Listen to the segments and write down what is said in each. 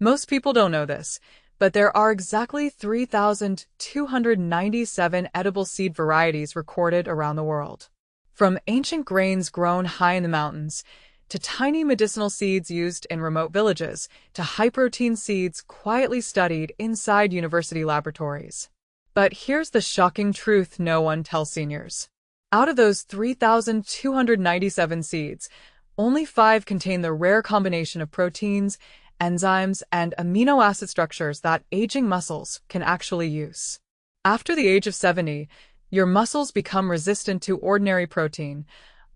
Most people don't know this, but there are exactly 3,297 edible seed varieties recorded around the world. From ancient grains grown high in the mountains, to tiny medicinal seeds used in remote villages, to high-protein seeds quietly studied inside university laboratories. But here's the shocking truth no one tells seniors. Out of those 3,297 seeds, only 5 contain the rare combination of proteins, enzymes, and amino acid structures that aging muscles can actually use. After the age of 70, your muscles become resistant to ordinary protein,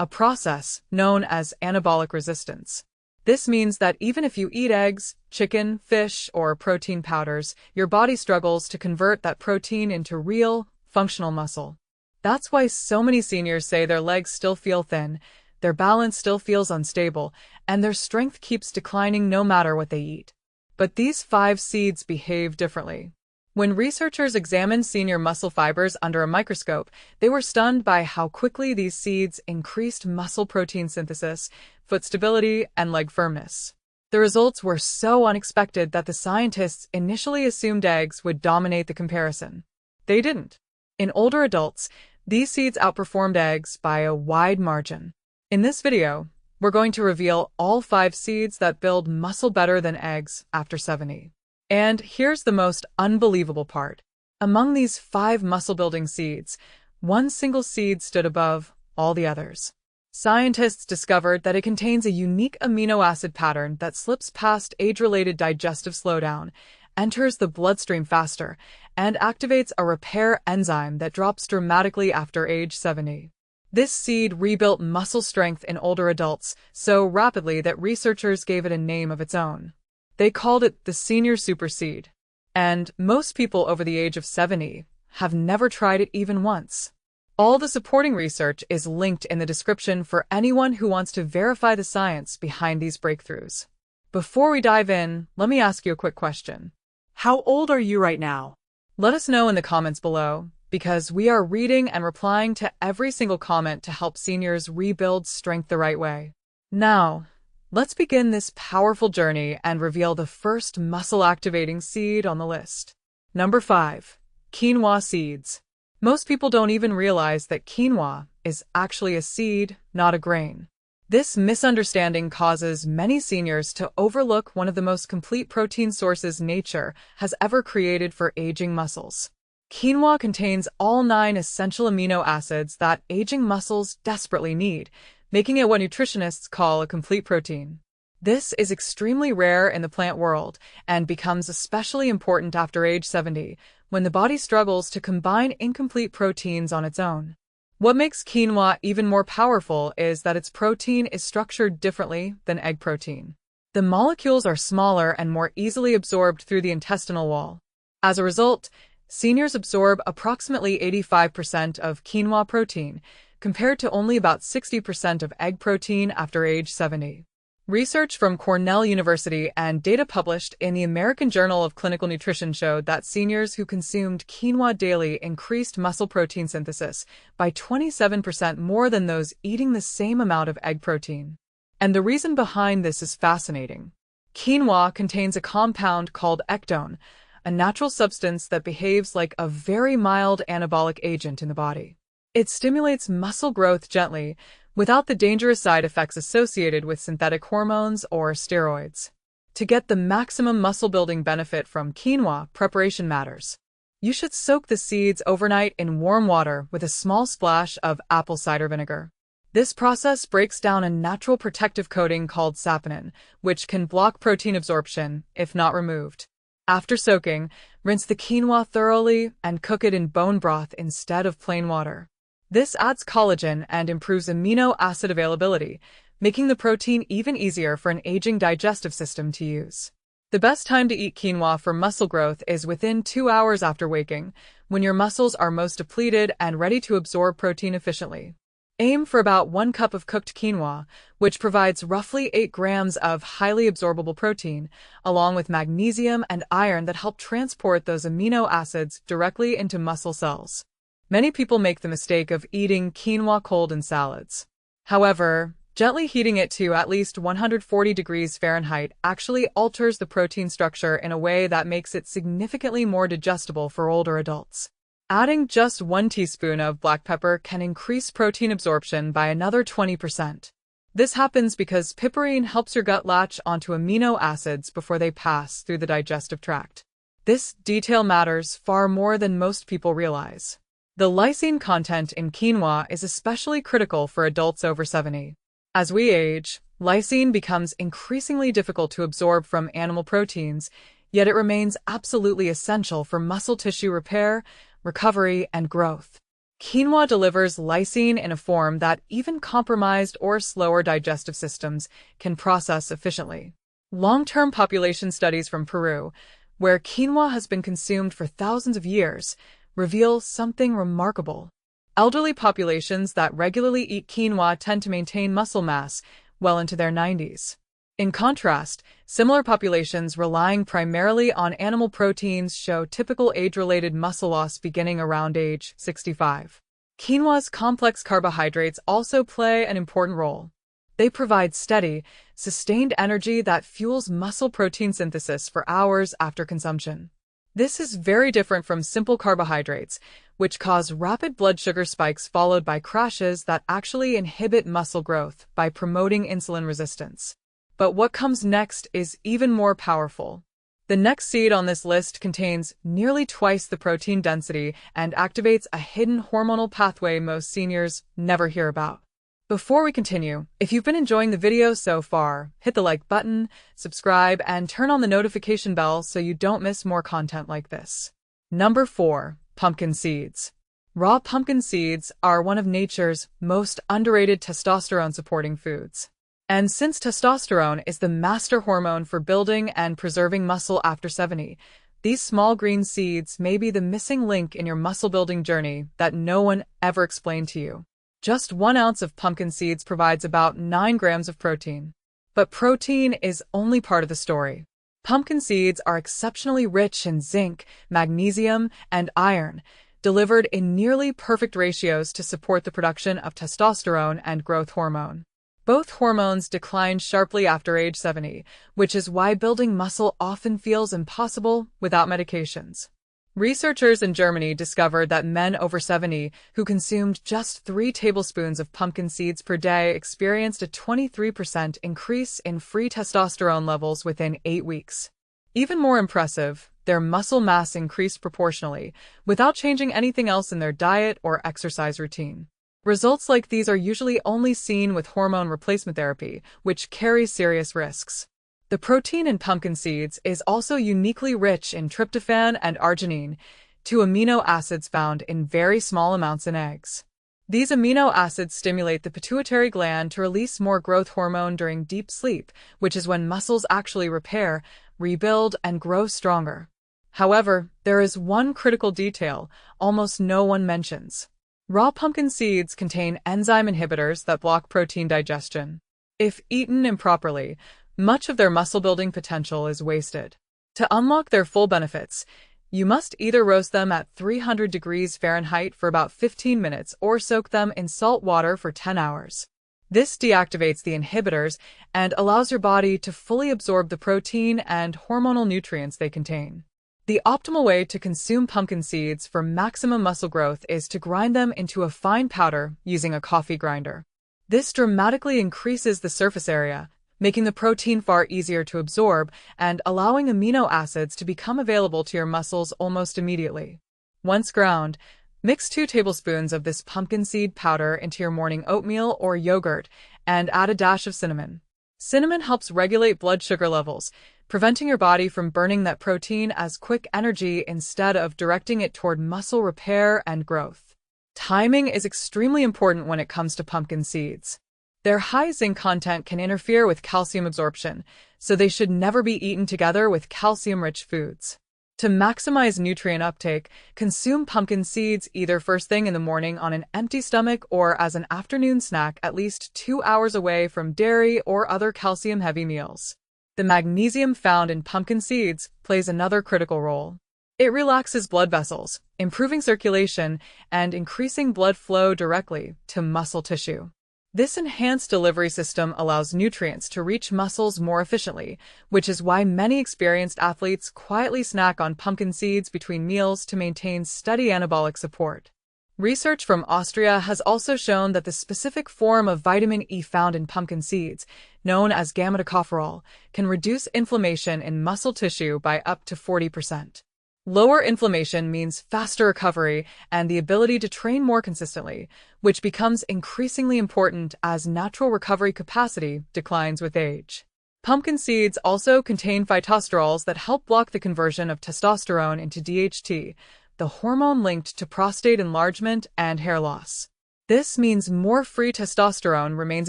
a process known as anabolic resistance. This means that even if you eat eggs, chicken, fish, or protein powders, your body struggles to convert that protein into real, functional muscle. That's why so many seniors say their legs still feel thin, their balance still feels unstable, and their strength keeps declining no matter what they eat. But these 5 seeds behave differently. When researchers examined senior muscle fibers under a microscope, they were stunned by how quickly these seeds increased muscle protein synthesis, foot stability, and leg firmness. The results were so unexpected that the scientists initially assumed eggs would dominate the comparison. They didn't. In older adults, these seeds outperformed eggs by a wide margin. In this video, we're going to reveal all 5 seeds that build muscle better than eggs after 70. And here's the most unbelievable part. Among these 5 muscle-building seeds, one single seed stood above all the others. Scientists discovered that it contains a unique amino acid pattern that slips past age-related digestive slowdown, enters the bloodstream faster, and activates a repair enzyme that drops dramatically after age 70. This seed rebuilt muscle strength in older adults so rapidly that researchers gave it a name of its own. They called it the senior super seed. And most people over the age of 70 have never tried it even once. All the supporting research is linked in the description for anyone who wants to verify the science behind these breakthroughs. Before we dive in, let me ask you a quick question. How old are you right now? Let us know in the comments below, because we are reading and replying to every single comment to help seniors rebuild strength the right way. Now, let's begin this powerful journey and reveal the first muscle-activating seed on the list. Number 5. Quinoa seeds. Most people don't even realize that quinoa is actually a seed, not a grain. This misunderstanding causes many seniors to overlook one of the most complete protein sources nature has ever created for aging muscles. Quinoa contains all 9 essential amino acids that aging muscles desperately need, making it what nutritionists call a complete protein. This is extremely rare in the plant world and becomes especially important after age 70, when the body struggles to combine incomplete proteins on its own. What makes quinoa even more powerful is that its protein is structured differently than egg protein. The molecules are smaller and more easily absorbed through the intestinal wall. As a result, seniors absorb approximately 85% of quinoa protein, compared to only about 60% of egg protein after age 70. Research from Cornell University and data published in the American Journal of Clinical Nutrition showed that seniors who consumed quinoa daily increased muscle protein synthesis by 27% more than those eating the same amount of egg protein. And the reason behind this is fascinating. Quinoa contains a compound called ectone, a natural substance that behaves like a very mild anabolic agent in the body. It stimulates muscle growth gently, without the dangerous side effects associated with synthetic hormones or steroids. To get the maximum muscle-building benefit from quinoa, preparation matters. You should soak the seeds overnight in warm water with a small splash of apple cider vinegar. This process breaks down a natural protective coating called saponin, which can block protein absorption if not removed. After soaking, rinse the quinoa thoroughly and cook it in bone broth instead of plain water. This adds collagen and improves amino acid availability, making the protein even easier for an aging digestive system to use. The best time to eat quinoa for muscle growth is within 2 hours after waking, when your muscles are most depleted and ready to absorb protein efficiently. Aim for about 1 cup of cooked quinoa, which provides roughly 8 grams of highly absorbable protein, along with magnesium and iron that help transport those amino acids directly into muscle cells. Many people make the mistake of eating quinoa cold in salads. However, Gently heating it to at least 140 degrees Fahrenheit actually alters the protein structure in a way that makes it significantly more digestible for older adults. Adding just 1 teaspoon of black pepper can increase protein absorption by another 20%. This happens because piperine helps your gut latch onto amino acids before they pass through the digestive tract. This detail matters far more than most people realize. The lysine content in quinoa is especially critical for adults over 70. As we age, lysine becomes increasingly difficult to absorb from animal proteins, yet it remains absolutely essential for muscle tissue repair, recovery, and growth. Quinoa delivers lysine in a form that even compromised or slower digestive systems can process efficiently. Long-term population studies from Peru, where quinoa has been consumed for thousands of years, reveal something remarkable. Elderly populations that regularly eat quinoa tend to maintain muscle mass well into their 90s. In contrast, similar populations relying primarily on animal proteins show typical age-related muscle loss beginning around age 65. Quinoa's complex carbohydrates also play an important role. They provide steady, sustained energy that fuels muscle protein synthesis for hours after consumption. This is very different from simple carbohydrates, which cause rapid blood sugar spikes followed by crashes that actually inhibit muscle growth by promoting insulin resistance. But what comes next is even more powerful. The next seed on this list contains nearly twice the protein density and activates a hidden hormonal pathway most seniors never hear about. Before we continue, if you've been enjoying the video so far, hit the like button, subscribe, and turn on the notification bell so you don't miss more content like this. Number 4. Pumpkin seeds. Raw pumpkin seeds are one of nature's most underrated testosterone-supporting foods. And since testosterone is the master hormone for building and preserving muscle after 70, these small green seeds may be the missing link in your muscle-building journey that no one ever explained to you. Just 1 ounce of pumpkin seeds provides about 9 grams of protein. But protein is only part of the story. Pumpkin seeds are exceptionally rich in zinc, magnesium, and iron, delivered in nearly perfect ratios to support the production of testosterone and growth hormone. Both hormones decline sharply after age 70, which is why building muscle often feels impossible without medications. Researchers in Germany discovered that men over 70 who consumed just 3 tablespoons of pumpkin seeds per day experienced a 23% increase in free testosterone levels within 8 weeks. Even more impressive, their muscle mass increased proportionally, without changing anything else in their diet or exercise routine. Results like these are usually only seen with hormone replacement therapy, which carries serious risks. The protein in pumpkin seeds is also uniquely rich in tryptophan and arginine, 2 amino acids found in very small amounts in eggs. These amino acids stimulate the pituitary gland to release more growth hormone during deep sleep, which is when muscles actually repair, rebuild, and grow stronger. However, there is one critical detail almost no one mentions. Raw pumpkin seeds contain enzyme inhibitors that block protein digestion. If eaten improperly, much of their muscle-building potential is wasted. To unlock their full benefits, you must either roast them at 300 degrees Fahrenheit for about 15 minutes or soak them in salt water for 10 hours. This deactivates the inhibitors and allows your body to fully absorb the protein and hormonal nutrients they contain. The optimal way to consume pumpkin seeds for maximum muscle growth is to grind them into a fine powder using a coffee grinder. This dramatically increases the surface area, making the protein far easier to absorb and allowing amino acids to become available to your muscles almost immediately. Once ground, mix 2 tablespoons of this pumpkin seed powder into your morning oatmeal or yogurt and add a dash of cinnamon. Cinnamon helps regulate blood sugar levels, preventing your body from burning that protein as quick energy instead of directing it toward muscle repair and growth. Timing is extremely important when it comes to pumpkin seeds. Their high zinc content can interfere with calcium absorption, so they should never be eaten together with calcium-rich foods. To maximize nutrient uptake, consume pumpkin seeds either first thing in the morning on an empty stomach or as an afternoon snack at least 2 hours away from dairy or other calcium-heavy meals. The magnesium found in pumpkin seeds plays another critical role. It relaxes blood vessels, improving circulation and increasing blood flow directly to muscle tissue. This enhanced delivery system allows nutrients to reach muscles more efficiently, which is why many experienced athletes quietly snack on pumpkin seeds between meals to maintain steady anabolic support. Research from Austria has also shown that the specific form of vitamin E found in pumpkin seeds, known as gamma-tocopherol, can reduce inflammation in muscle tissue by up to 40%. Lower inflammation means faster recovery and the ability to train more consistently, which becomes increasingly important as natural recovery capacity declines with age. Pumpkin seeds also contain phytosterols that help block the conversion of testosterone into DHT, the hormone linked to prostate enlargement and hair loss. This means more free testosterone remains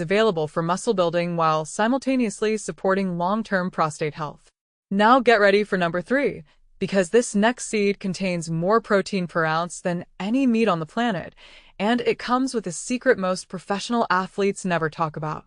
available for muscle building while simultaneously supporting long-term prostate health. Now get ready for number 3. Because this next seed contains more protein per ounce than any meat on the planet, and it comes with a secret most professional athletes never talk about.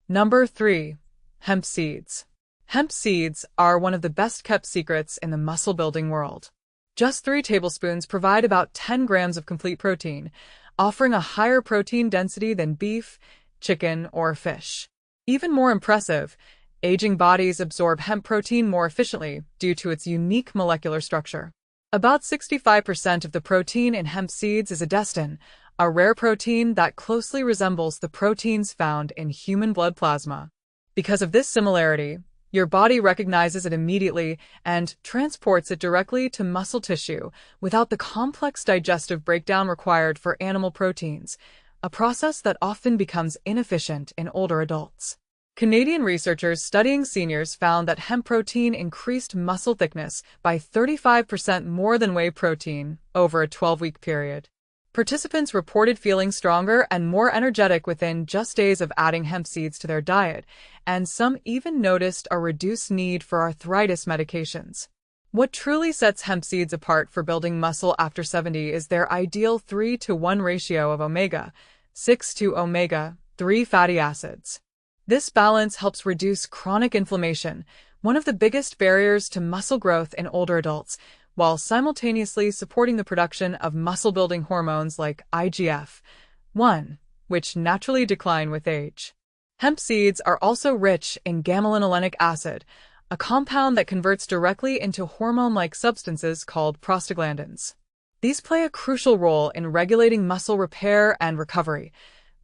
Number 3. Hemp seeds. Hemp seeds are one of the best-kept secrets in the muscle-building world. Just 3 tablespoons provide about 10 grams of complete protein, offering a higher protein density than beef, chicken, or fish. Even more impressive, aging bodies absorb hemp protein more efficiently due to its unique molecular structure. About 65% of the protein in hemp seeds is edestin, a rare protein that closely resembles the proteins found in human blood plasma. Because of this similarity, your body recognizes it immediately and transports it directly to muscle tissue without the complex digestive breakdown required for animal proteins, a process that often becomes inefficient in older adults. Canadian researchers studying seniors found that hemp protein increased muscle thickness by 35% more than whey protein over a 12-week period. Participants reported feeling stronger and more energetic within just days of adding hemp seeds to their diet, and some even noticed a reduced need for arthritis medications. What truly sets hemp seeds apart for building muscle after 70 is their ideal 3-to-1 ratio of omega-6 to omega-3 fatty acids. This balance helps reduce chronic inflammation, one of the biggest barriers to muscle growth in older adults, while simultaneously supporting the production of muscle-building hormones like IGF-1, which naturally decline with age. Hemp seeds are also rich in gamma-linolenic acid, a compound that converts directly into hormone-like substances called prostaglandins. These play a crucial role in regulating muscle repair and recovery,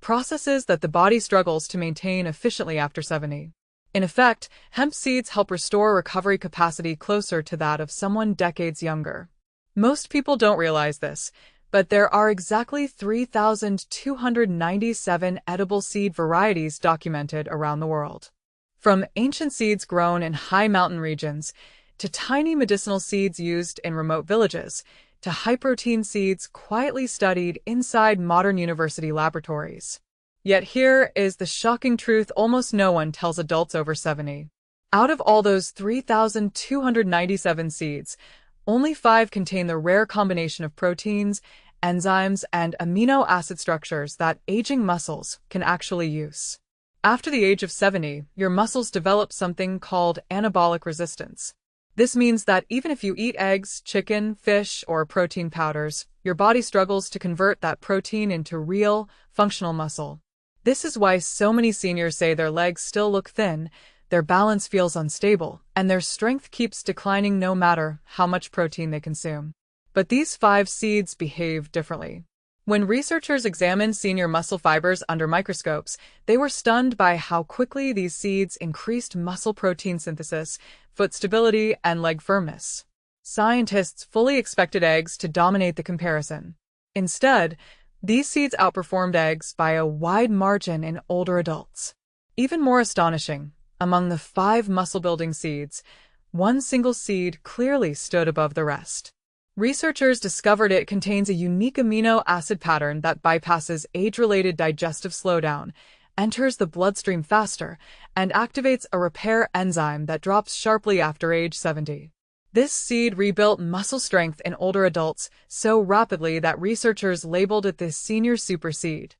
processes that the body struggles to maintain efficiently after 70. In effect, hemp seeds help restore recovery capacity closer to that of someone decades younger. Most people don't realize this, but there are exactly 3,297 edible seed varieties documented around the world. From ancient seeds grown in high mountain regions, to tiny medicinal seeds used in remote villages, to high-protein seeds quietly studied inside modern university laboratories. Yet here is the shocking truth almost no one tells adults over 70. Out of all those 3,297 seeds, only 5 contain the rare combination of proteins, enzymes, and amino acid structures that aging muscles can actually use. After the age of 70, your muscles develop something called anabolic resistance. This means that even if you eat eggs, chicken, fish, or protein powders, your body struggles to convert that protein into real, functional muscle. This is why so many seniors say their legs still look thin, their balance feels unstable, and their strength keeps declining no matter how much protein they consume. But these 5 seeds behave differently. When researchers examined senior muscle fibers under microscopes, they were stunned by how quickly these seeds increased muscle protein synthesis, foot stability, and leg firmness. Scientists fully expected eggs to dominate the comparison. Instead, these seeds outperformed eggs by a wide margin in older adults. Even more astonishing, among the 5 muscle-building seeds, one single seed clearly stood above the rest. Researchers discovered it contains a unique amino acid pattern that bypasses age-related digestive slowdown, enters the bloodstream faster, and activates a repair enzyme that drops sharply after age 70. This seed rebuilt muscle strength in older adults so rapidly that researchers labeled it the senior super seed.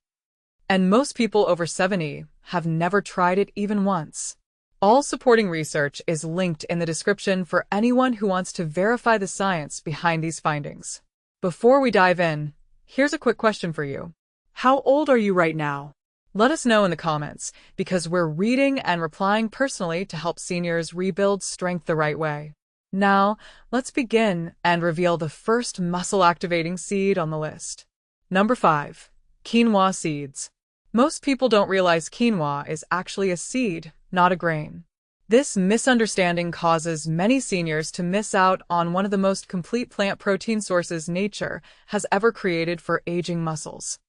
And most people over 70 have never tried it even once. All supporting research is linked in the description for anyone who wants to verify the science behind these findings. Before we dive in, here's a quick question for you. How old are you right now? Let us know in the comments, because we're reading and replying personally to help seniors rebuild strength the right way. Now, let's begin and reveal the first muscle-activating seed on the list. Number 5. Quinoa seeds. Most people don't realize quinoa is actually a seed, not a grain. This misunderstanding causes many seniors to miss out on one of the most complete plant protein sources nature has ever created for aging muscles.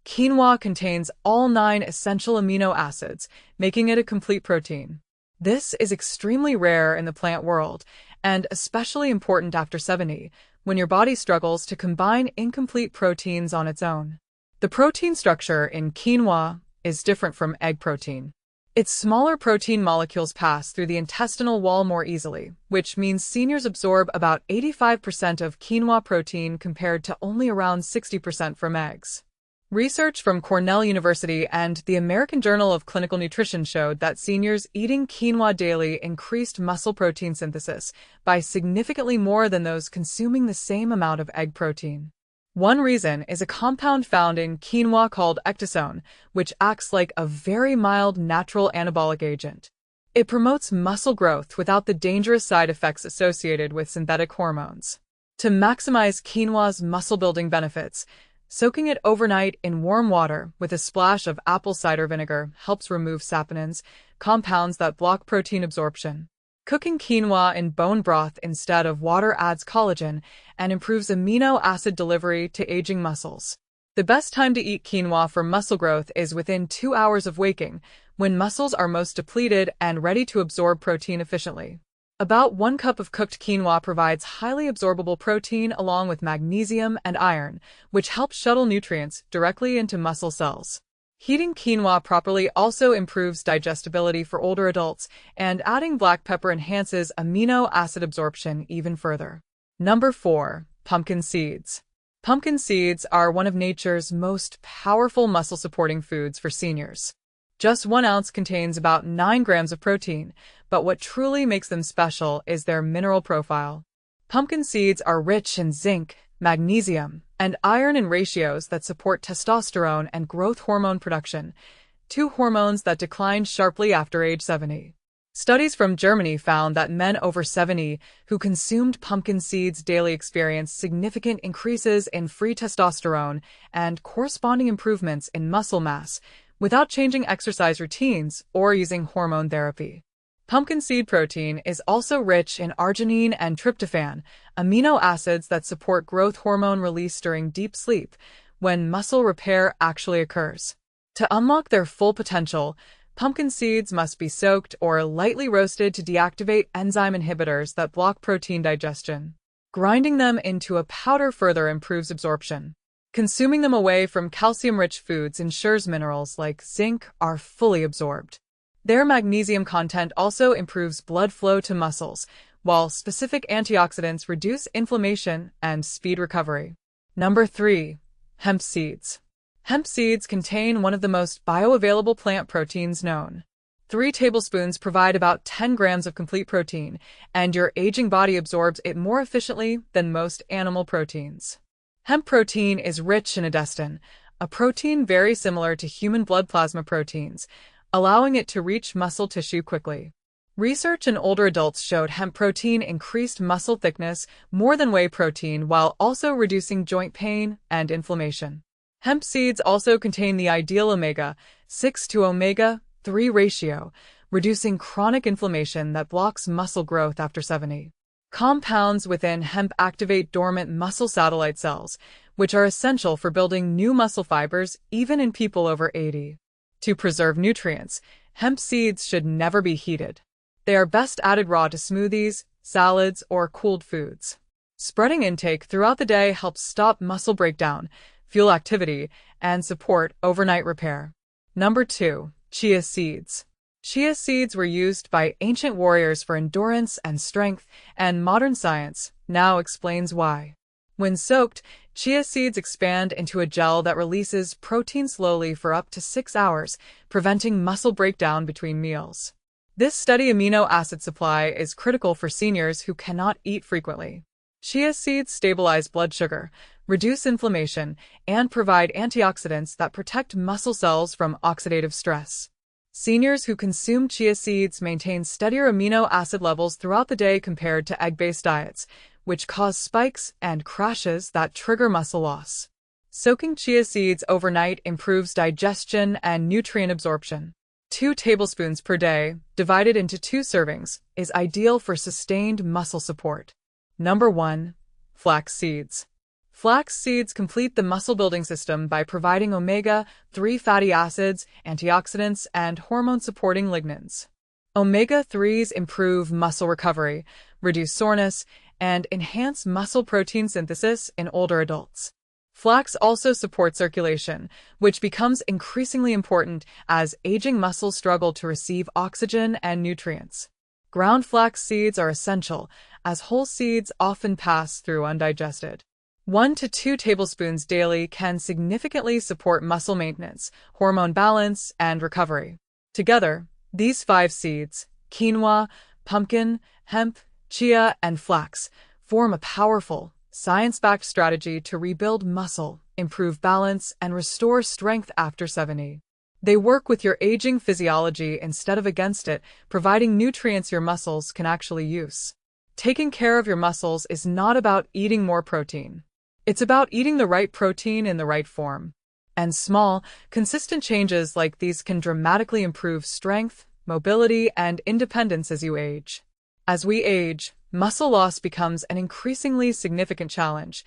Quinoa contains all 9 essential amino acids, making it a complete protein. This is extremely rare in the plant world, and especially important after 70, when your body struggles to combine incomplete proteins on its own. The protein structure in quinoa is different from egg protein. Its smaller protein molecules pass through the intestinal wall more easily, which means seniors absorb about 85% of quinoa protein compared to only around 60% from eggs. Research from Cornell University and the American Journal of Clinical Nutrition showed that seniors eating quinoa daily increased muscle protein synthesis by significantly more than those consuming the same amount of egg protein. One reason is a compound found in quinoa called ecdysone, which acts like a very mild natural anabolic agent. It promotes muscle growth without the dangerous side effects associated with synthetic hormones. To maximize quinoa's muscle-building benefits, soaking it overnight in warm water with a splash of apple cider vinegar helps remove saponins, compounds that block protein absorption. Cooking quinoa in bone broth instead of water adds collagen and improves amino acid delivery to aging muscles. The best time to eat quinoa for muscle growth is within 2 hours of waking, when muscles are most depleted and ready to absorb protein efficiently. About 1 cup of cooked quinoa provides highly absorbable protein along with magnesium and iron, which helps shuttle nutrients directly into muscle cells. Heating quinoa properly also improves digestibility for older adults, and adding black pepper enhances amino acid absorption even further. Number 4. Pumpkin seeds. Pumpkin seeds are one of nature's most powerful muscle-supporting foods for seniors. Just 1 ounce contains about 9 grams of protein, but what truly makes them special is their mineral profile. Pumpkin seeds are rich in zinc, magnesium, and iron in ratios that support testosterone and growth hormone production, 2 hormones that decline sharply after age 70. Studies from Germany found that men over 70 who consumed pumpkin seeds daily experienced significant increases in free testosterone and corresponding improvements in muscle mass, without changing exercise routines or using hormone therapy. Pumpkin seed protein is also rich in arginine and tryptophan, amino acids that support growth hormone release during deep sleep, when muscle repair actually occurs. To unlock their full potential, pumpkin seeds must be soaked or lightly roasted to deactivate enzyme inhibitors that block protein digestion. Grinding them into a powder further improves absorption. Consuming them away from calcium-rich foods ensures minerals like zinc are fully absorbed. Their magnesium content also improves blood flow to muscles, while specific antioxidants reduce inflammation and speed recovery. Number 3. Hemp seeds. Hemp seeds contain one of the most bioavailable plant proteins known. 3 tablespoons provide about 10 grams of complete protein, and your aging body absorbs it more efficiently than most animal proteins. Hemp protein is rich in edestin, a protein very similar to human blood plasma proteins, allowing it to reach muscle tissue quickly. Research in older adults showed hemp protein increased muscle thickness more than whey protein while also reducing joint pain and inflammation. Hemp seeds also contain the ideal omega-6 to omega-3 ratio, reducing chronic inflammation that blocks muscle growth after 70. Compounds within hemp activate dormant muscle satellite cells, which are essential for building new muscle fibers even in people over 80. To preserve nutrients, hemp seeds should never be heated. They are best added raw to smoothies, salads, or cooled foods. Spreading intake throughout the day helps stop muscle breakdown, fuel activity, and support overnight repair. Number 2. Chia seeds. Chia seeds were used by ancient warriors for endurance and strength, and modern science now explains why. When soaked, chia seeds expand into a gel that releases protein slowly for up to 6 hours, preventing muscle breakdown between meals. This steady amino acid supply is critical for seniors who cannot eat frequently. Chia seeds stabilize blood sugar, reduce inflammation, and provide antioxidants that protect muscle cells from oxidative stress. Seniors who consume chia seeds maintain steadier amino acid levels throughout the day compared to egg-based diets, which cause spikes and crashes that trigger muscle loss. Soaking chia seeds overnight improves digestion and nutrient absorption. 2 tablespoons per day, divided into 2 servings, is ideal for sustained muscle support. Number 1. Flax seeds. Flax seeds complete the muscle-building system by providing omega-3 fatty acids, antioxidants, and hormone-supporting lignans. Omega-3s improve muscle recovery, reduce soreness, and enhance muscle protein synthesis in older adults. Flax also supports circulation, which becomes increasingly important as aging muscles struggle to receive oxygen and nutrients. Ground flax seeds are essential, as whole seeds often pass through undigested. 1 to 2 tablespoons daily can significantly support muscle maintenance, hormone balance, and recovery. Together, these 5 seeds, quinoa, pumpkin, hemp, chia, and flax, form a powerful, science-backed strategy to rebuild muscle, improve balance, and restore strength after 70. They work with your aging physiology instead of against it, providing nutrients your muscles can actually use. Taking care of your muscles is not about eating more protein. It's about eating the right protein in the right form. And small, consistent changes like these can dramatically improve strength, mobility, and independence as you age. As we age, muscle loss becomes an increasingly significant challenge,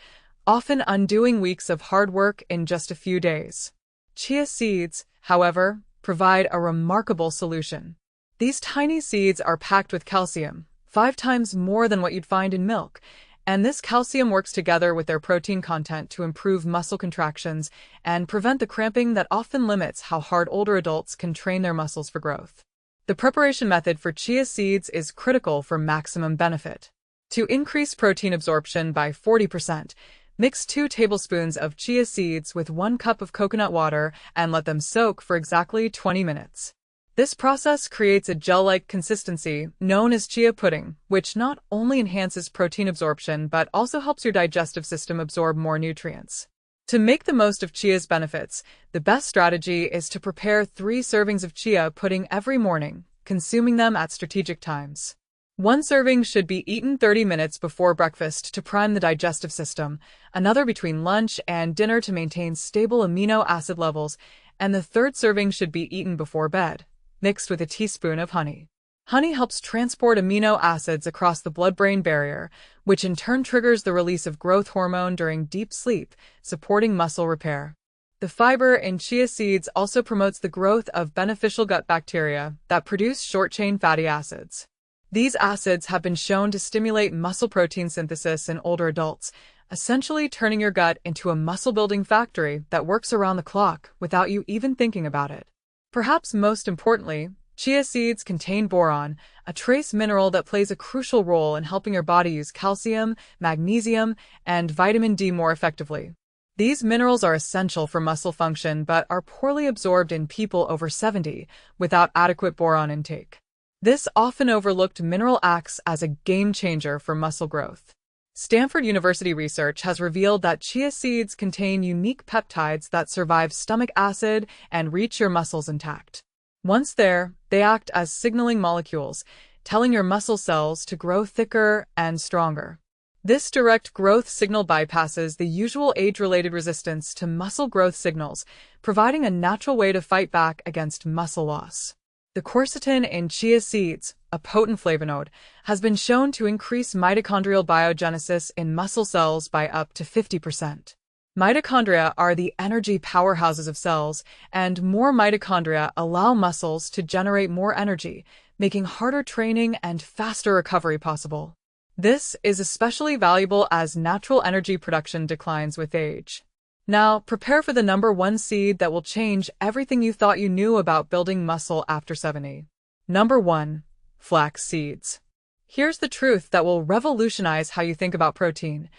often undoing weeks of hard work in just a few days. Chia seeds, however, provide a remarkable solution. These tiny seeds are packed with calcium, 5 times more than what you'd find in milk, and this calcium works together with their protein content to improve muscle contractions and prevent the cramping that often limits how hard older adults can train their muscles for growth. The preparation method for chia seeds is critical for maximum benefit. To increase protein absorption by 40%, mix 2 tablespoons of chia seeds with 1 cup of coconut water and let them soak for exactly 20 minutes. This process creates a gel-like consistency known as chia pudding, which not only enhances protein absorption but also helps your digestive system absorb more nutrients. To make the most of chia's benefits, the best strategy is to prepare 3 servings of chia pudding every morning, consuming them at strategic times. 1 serving should be eaten 30 minutes before breakfast to prime the digestive system, another between lunch and dinner to maintain stable amino acid levels, and the 3rd serving should be eaten before bed, mixed with a teaspoon of honey. Honey helps transport amino acids across the blood-brain barrier, which in turn triggers the release of growth hormone during deep sleep, supporting muscle repair. The fiber in chia seeds also promotes the growth of beneficial gut bacteria that produce short-chain fatty acids. These acids have been shown to stimulate muscle protein synthesis in older adults, essentially turning your gut into a muscle-building factory that works around the clock without you even thinking about it. Perhaps most importantly, chia seeds contain boron, a trace mineral that plays a crucial role in helping your body use calcium, magnesium, and vitamin D more effectively. These minerals are essential for muscle function but are poorly absorbed in people over 70 without adequate boron intake. This often overlooked mineral acts as a game changer for muscle growth. Stanford University research has revealed that chia seeds contain unique peptides that survive stomach acid and reach your muscles intact. Once there, they act as signaling molecules, telling your muscle cells to grow thicker and stronger. This direct growth signal bypasses the usual age-related resistance to muscle growth signals, providing a natural way to fight back against muscle loss. The quercetin in chia seeds, a potent flavonoid, has been shown to increase mitochondrial biogenesis in muscle cells by up to 50%. Mitochondria are the energy powerhouses of cells, and more mitochondria allow muscles to generate more energy, making harder training and faster recovery possible. This is especially valuable as natural energy production declines with age. Now, prepare for the number 1 seed that will change everything you thought you knew about building muscle after 70. Number 1. Flax seeds. Here's the truth that will revolutionize how you think about protein.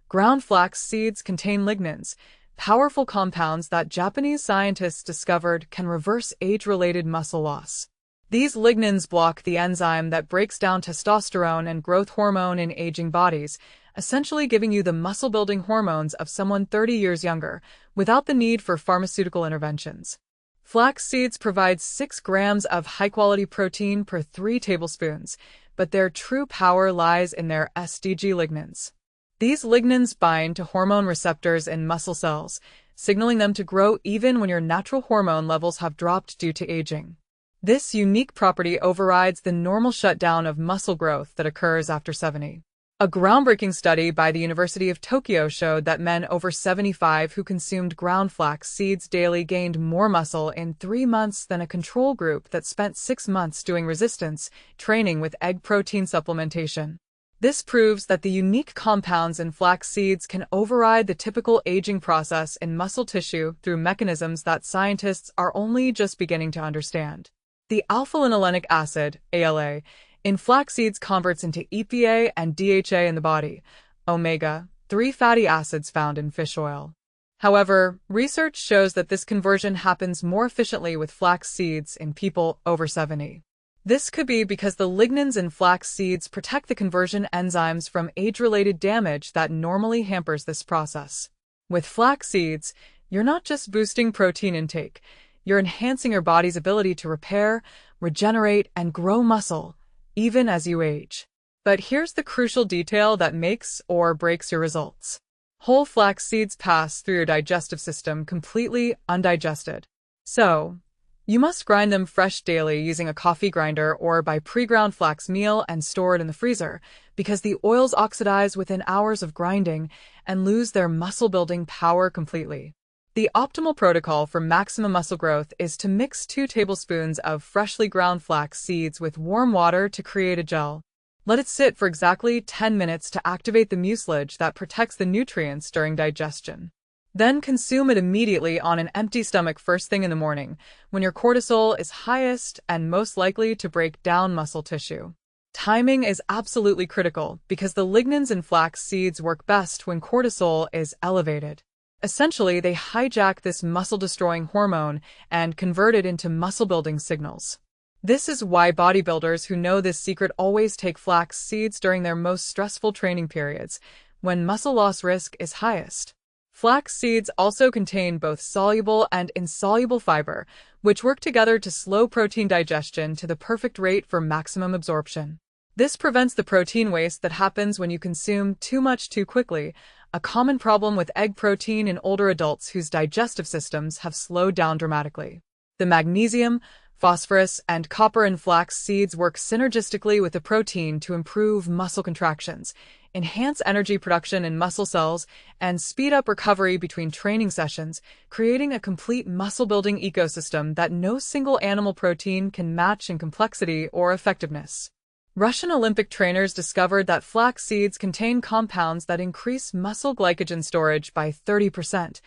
Ground flax seeds contain lignans, powerful compounds that Japanese scientists discovered can reverse age-related muscle loss. These lignans block the enzyme that breaks down testosterone and growth hormone in aging bodies, essentially giving you the muscle-building hormones of someone 30 years younger, without the need for pharmaceutical interventions. Flax seeds provide 6 grams of high-quality protein per 3 tablespoons, but their true power lies in their SDG lignans. These lignans bind to hormone receptors in muscle cells, signaling them to grow even when your natural hormone levels have dropped due to aging. This unique property overrides the normal shutdown of muscle growth that occurs after 70. A groundbreaking study by the University of Tokyo showed that men over 75 who consumed ground flax seeds daily gained more muscle in 3 months than a control group that spent 6 months doing resistance training with egg protein supplementation. This proves that the unique compounds in flax seeds can override the typical aging process in muscle tissue through mechanisms that scientists are only just beginning to understand. The alpha-linolenic acid, ALA, in flax seeds converts into EPA and DHA in the body, omega-3 fatty acids found in fish oil. However, research shows that this conversion happens more efficiently with flax seeds in people over 70. This could be because the lignans in flax seeds protect the conversion enzymes from age-related damage that normally hampers this process. With flax seeds, you're not just boosting protein intake, you're enhancing your body's ability to repair, regenerate, and grow muscle, even as you age. But here's the crucial detail that makes or breaks your results. Whole flax seeds pass through your digestive system completely undigested. So, you must grind them fresh daily using a coffee grinder or buy pre-ground flax meal and store it in the freezer, because the oils oxidize within hours of grinding and lose their muscle-building power completely. The optimal protocol for maximum muscle growth is to mix 2 tablespoons of freshly ground flax seeds with warm water to create a gel. Let it sit for exactly 10 minutes to activate the mucilage that protects the nutrients during digestion. Then consume it immediately on an empty stomach first thing in the morning, when your cortisol is highest and most likely to break down muscle tissue. Timing is absolutely critical because the lignans in flax seeds work best when cortisol is elevated. Essentially, they hijack this muscle-destroying hormone and convert it into muscle-building signals. This is why bodybuilders who know this secret always take flax seeds during their most stressful training periods, when muscle loss risk is highest. Flax seeds also contain both soluble and insoluble fiber, which work together to slow protein digestion to the perfect rate for maximum absorption. This prevents the protein waste that happens when you consume too much too quickly, a common problem with egg protein in older adults whose digestive systems have slowed down dramatically. The magnesium, phosphorus, and copper in flax seeds work synergistically with the protein to improve muscle contractions, enhance energy production in muscle cells, and speed up recovery between training sessions, creating a complete muscle-building ecosystem that no single animal protein can match in complexity or effectiveness. Russian Olympic trainers discovered that flax seeds contain compounds that increase muscle glycogen storage by 30%,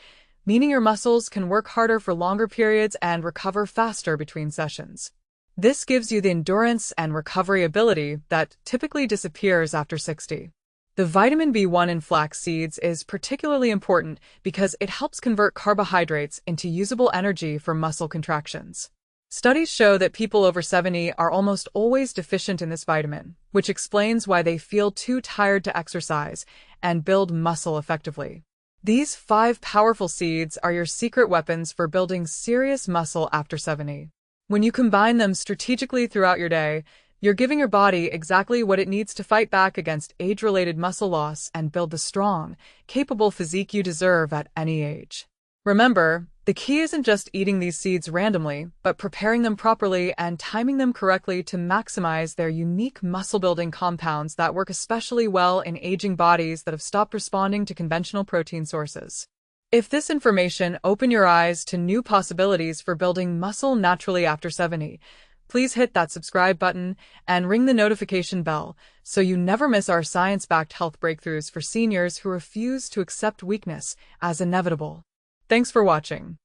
meaning your muscles can work harder for longer periods and recover faster between sessions. This gives you the endurance and recovery ability that typically disappears after 60. The vitamin B1 in flax seeds is particularly important because it helps convert carbohydrates into usable energy for muscle contractions. Studies show that people over 70 are almost always deficient in this vitamin, which explains why they feel too tired to exercise and build muscle effectively. These 5 powerful seeds are your secret weapons for building serious muscle after 70. When you combine them strategically throughout your day, you're giving your body exactly what it needs to fight back against age-related muscle loss and build the strong, capable physique you deserve at any age. Remember, the key isn't just eating these seeds randomly, but preparing them properly and timing them correctly to maximize their unique muscle-building compounds that work especially well in aging bodies that have stopped responding to conventional protein sources. If this information opened your eyes to new possibilities for building muscle naturally after 70, please hit that subscribe button and ring the notification bell so you never miss our science-backed health breakthroughs for seniors who refuse to accept weakness as inevitable. Thanks for watching.